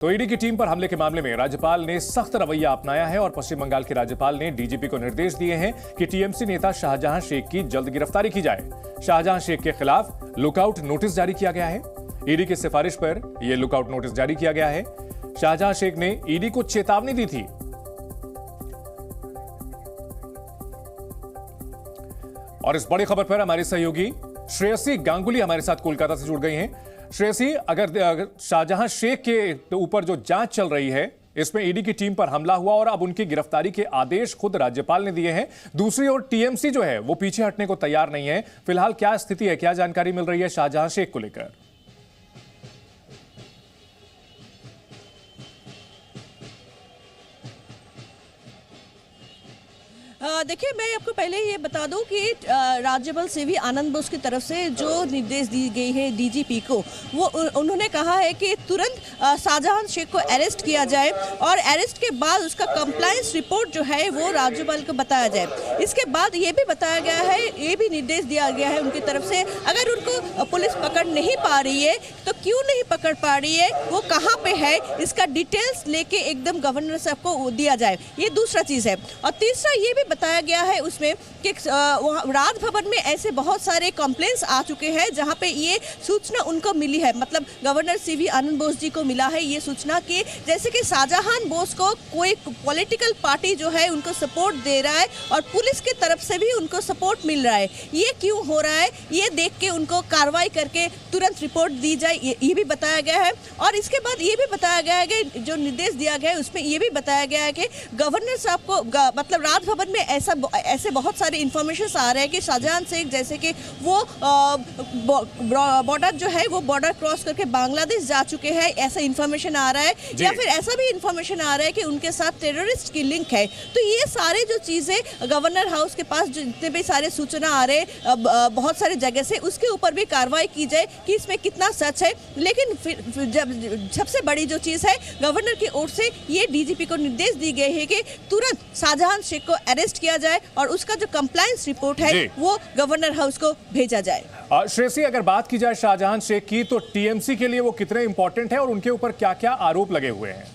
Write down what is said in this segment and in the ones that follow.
तो ईडी की टीम पर हमले के मामले में राज्यपाल ने सख्त रवैया अपनाया है और पश्चिम बंगाल के राज्यपाल ने डीजीपी को निर्देश दिए हैं कि टीएमसी नेता शाहजहां शेख की जल्द गिरफ्तारी की जाए। शाहजहां शेख के खिलाफ लुकआउट नोटिस जारी किया गया है। ईडी की सिफारिश पर यह लुकआउट नोटिस जारी किया गया है। शाहजहां शेख ने ईडी को चेतावनी दी थी। और इस बड़ी खबर पर हमारे सहयोगी श्रेयसी गांगुली हमारे साथ कोलकाता से जुड़ गई हैं। श्रेयसी, अगर शाहजहां शेख के ऊपर जो जांच चल रही है, इसमें ईडी की टीम पर हमला हुआ और अब उनकी गिरफ्तारी के आदेश खुद राज्यपाल ने दिए हैं। दूसरी ओर टीएमसी जो है वो पीछे हटने को तैयार नहीं है। फिलहाल क्या स्थिति है, क्या जानकारी मिल रही है शाहजहां शेख को लेकर? देखिए, मैं आपको पहले ये बता दूं कि राज्यपाल सीवी आनंद बोस की तरफ से जो निर्देश दी गई है डीजीपी को, वो उन्होंने कहा है कि तुरंत शाहजहां शेख को अरेस्ट किया जाए और अरेस्ट के बाद उसका कंप्लायंस रिपोर्ट जो है वो राज्यपाल को बताया जाए। इसके बाद ये भी बताया गया है, ये भी निर्देश दिया गया है उनकी तरफ से, अगर उनको पुलिस पकड़ नहीं पा रही है तो क्यों नहीं पकड़ पा रही है, वो कहाँ पे है, इसका डिटेल्स लेके एकदम गवर्नर साहब को दिया जाए। ये दूसरा चीज़ है। और तीसरा ये भी बताया गया है उसमें कि राजभवन में ऐसे बहुत सारे कंप्लेंट्स आ चुके हैं जहां पे ये सूचना उनको मिली है, मतलब गवर्नर सीवी आनंद बोस जी को मिला है ये सूचना कि जैसे कि शाहजहां बोस को कोई पॉलिटिकल पार्टी जो है उनको सपोर्ट दे रहा है और पुलिस की तरफ से भी उनको सपोर्ट मिल रहा है। ये क्यों हो रहा है, ये देख के उनको कार्रवाई करके तुरंत रिपोर्ट दी जाए, ये भी बताया गया है। और इसके बाद ये भी बताया गया है कि जो निर्देश दिया गया है उसमें ये भी बताया गया है कि गवर्नर साहब को मतलब राजभवन में ऐसे बहुत सारे इंफॉर्मेशन आ रहे हैं कि शाहजहां शेख जैसे कि वो बॉर्डर जो है वो बॉर्डर क्रॉस करके बांग्लादेश जा चुके हैं, ऐसा इंफॉर्मेशन आ रहा है, या फिर ऐसा भी इंफॉर्मेशन आ रहा है कि उनके साथ टेररिस्ट की लिंक है। तो ये सारे जो चीज़ें गवर्नर हाउस के पास जितने भी सारे सूचना आ रहे बहुत सारे जगह से, उसके ऊपर भी कार्रवाई की जाए कि इसमें कितना सच है। लेकिन फिर जब सबसे बड़ी जो चीज़ है, गवर्नर की ओर से ये डीजीपी को निर्देश दी गए है कि तुरंत शाहजहां शेख को अरेस्ट किया जाए और उसका जो कंप्लायंस रिपोर्ट है वो गवर्नर हाउस को भेजा जाए। श्रेयसी, अगर बात की जाए शाहजहां शेख की, तो टीएमसी के लिए वो कितने इंपॉर्टेंट है और उनके ऊपर क्या क्या आरोप लगे हुए हैं?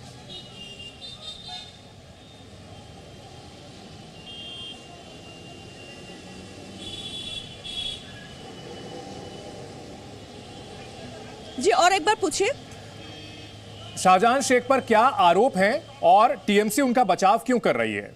जी, और एक बार पूछिए। शाहजहां शेख पर क्या आरोप हैं और टीएमसी उनका बचाव क्यों कर रही है?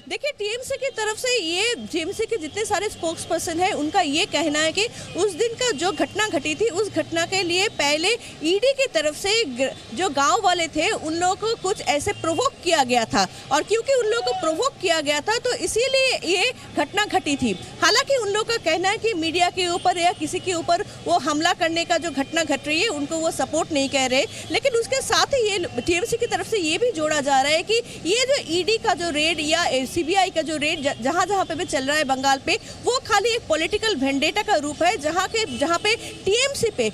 देखिए, टीएमसी की तरफ से ये टीएमसी के जितने सारे स्पोक्स पर्सन हैं उनका ये कहना है कि उस दिन का जो घटना घटी थी उस घटना के लिए पहले ईडी की तरफ से जो गांव वाले थे उन लोगों को कुछ ऐसे प्रोवोक किया गया था और क्योंकि उन लोगों को प्रोवोक किया गया था तो इसीलिए ये घटना घटी थी। हालांकि उन लोगों का कहना है कि मीडिया के ऊपर या किसी के ऊपर वो हमला करने का जो घटना घट रही है उनको वो सपोर्ट नहीं कह रहे, लेकिन उसके साथ ही ये टीएमसी की तरफ से ये भी जोड़ा जा रहा है कि ये जो ईडी का जो रेड या सीबीआई का जो रेड जहां पे भी चल रहा है बंगाल पे, वो खाली एक पॉलिटिकल वेंडेटा का रूप है, जहां पे टीएमसी पे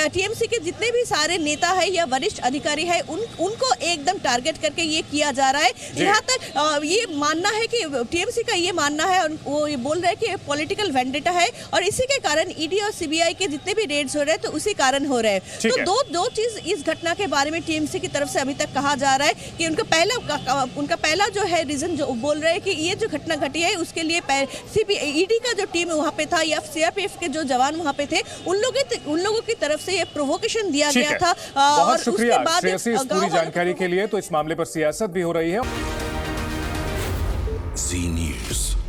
टीएमसी के जितने भी सारे नेता है या वरिष्ठ अधिकारी है उनको एकदम टारगेट करके ये किया जा रहा है। यहाँ तक ये मानना है कि टीएमसी का ये मानना है और वो ये बोल रहे हैं कि पॉलिटिकल वेंडेटा है और इसी के कारण ईडी और सीबीआई के जितने भी रेड्स हो रहे हैं तो उसी कारण हो रहे हैं। तो दो चीज इस घटना के बारे में टीएमसी की तरफ से अभी तक कहा जा रहा है कि उनका पहला जो है रीजन जो बोल रहे हैं कि ये जो घटना घटी है उसके लिए ईडी का जो टीम वहाँ पे था या सीआरपीएफ के जो जवान वहाँ पे थे उन लोगों की तरफ से ये प्रोवोकेशन दिया गया था। बहुत शुक्रिया श्रेयसी इस पूरी जानकारी के लिए। तो इस मामले पर सियासत भी हो रही है। जी न्यूज़।